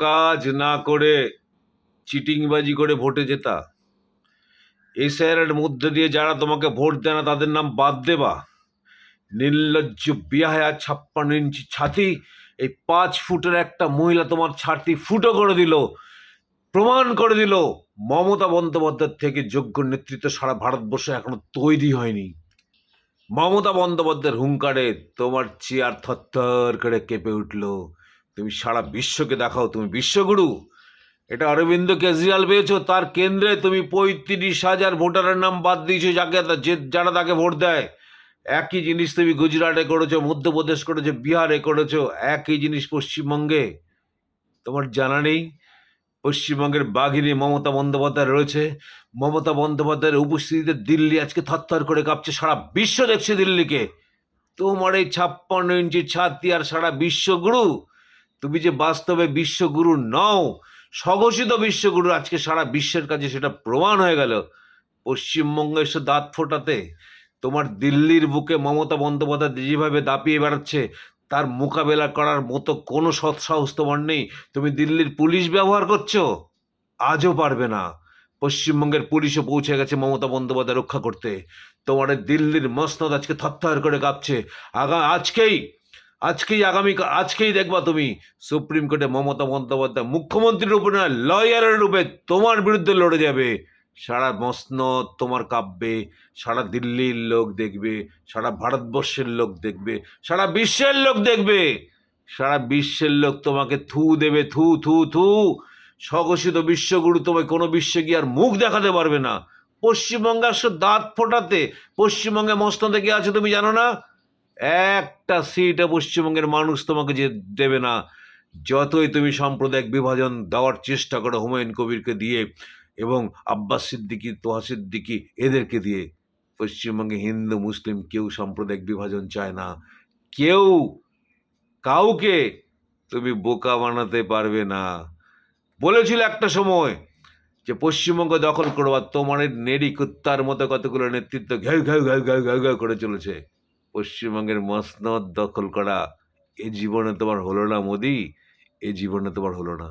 কাজ না করে চিটিংবাজি করে ভোটে জেতা, এসআইআর মধ্যে দিয়ে যারা তোমাকে ভোট দেয় না তাদের নাম বাদ দেবা, নির্লজ্জ বিহায়া 56 ইঞ্চি ছাতি, এই 5 ফুটের একটা মহিলা তোমার ছাতি ফুটো করে দিল, প্রমাণ করে দিল মমতা বন্দ্যোপাধ্যায়ের থেকে যোগ্য নেতৃত্ব সারা ভারতবর্ষে এখনো তৈরি হয়নি। মমতা বন্দ্যোপাধ্যায়ের হুঙ্কারে তোমার চেয়ার থরথর করে কেঁপে উঠল। তুমি সারা বিশ্বকে দেখাও তুমি বিশ্বগুরু। এটা অরবিন্দ কেজরিওয়াল পেয়েছো, তার কেন্দ্রে তুমি 35,000 ভোটারের নাম বাদ দিয়েছো যারা তাকে ভোট দেয়। একই জিনিস তুমি গুজরাটে করেছো, মধ্যপ্রদেশ করেছো, বিহারে করেছো, একই জিনিস পশ্চিমবঙ্গে। তোমার জানা নেই পশ্চিমবঙ্গের বাঘিনী মমতা বন্দ্যোপাধ্যায় রয়েছে। মমতা বন্দ্যোপাধ্যায়ের উপস্থিতিতে দিল্লি আজকে থরথর করে কাঁপছে, সারা বিশ্ব দেখছে দিল্লিকে। তোমার এই 56 ইঞ্চি ছাতি আর সারা বিশ্বগুরু। তুমি যে বাস্তবে বিশ্বগুরু নও, স্বঘোষিত বিশ্বগুরু, আজকে সারা বিশ্বের কাছে সেটা প্রমাণ হয়ে গেল। পশ্চিমবঙ্গে এসে দাঁত ফোটাতে তোমার দিল্লির বুকে মমতা বন্দ্যোপাধ্যায় যেভাবে দাপিয়ে বেড়াচ্ছে, তার মোকাবেলা করার মতো কোনো সৎসাহস তোমার নেই। তুমি দিল্লির পুলিশ ব্যবহার করছো, আজও পারবে না। পশ্চিমবঙ্গের পুলিশও পৌঁছে গেছে মমতা বন্দ্যোপাধ্যায় রক্ষা করতে। তোমার এই দিল্লির মসনদ আজকে থরথর করে কাঁপছে। আজকেই দেখবা তুমি সুপ্রিম কোর্টে মমতা বন্দ্যোপাধ্যায় মুখ্যমন্ত্রীর রূপে নয়, লয়ারের রূপে তোমার বিরুদ্ধে লড়ে যাবে। সারা মসনদ তোমার কাঁপবে, সারা দিল্লির লোক দেখবে, সারা ভারতবর্ষের লোক দেখবে, সারা বিশ্বের লোক দেখবে। সারা বিশ্বের লোক তোমাকে থু দেবে, থু থু থু। স্বঘোষিত বিশ্বগুরু তোমায় কোনো বিশ্বে গিয়ে আর মুখ দেখাতে পারবে না। পশ্চিমবঙ্গে আসো দাঁত ফোটাতে। পশ্চিমবঙ্গে মসনদে কে আছে তুমি জানো না? একটা সিটে পশ্চিমবঙ্গের মানুষ তোমাকে যে দেবে না। যতই তুমি সাম্প্রদায়িক বিভাজন দেওয়ার চেষ্টা করো হুমায়ুন কবিরকে দিয়ে এবং আব্বাস সিদ্দিকী, তোহা সিদ্দিকী এদেরকে দিয়ে, পশ্চিমবঙ্গে হিন্দু মুসলিম কেউ সাম্প্রদায়িক বিভাজন চায় না। কেউ কাউকে তুমি বোকা বানাতে পারবে না। বলেছিল একটা সময় যে পশ্চিমবঙ্গ দখল করবো, আর তোমার নেড়ি কুত্তার মতো কতগুলো নেতৃত্ব ঘেউ ঘেউ ঘেউ ঘেউ ঘেউ ঘেউ করে চলেছে। পশ্চিমবঙ্গের মসনদ দখল করা এ জীবনে তোমার হলো না মোদি, এ জীবনে তোমার হলো না।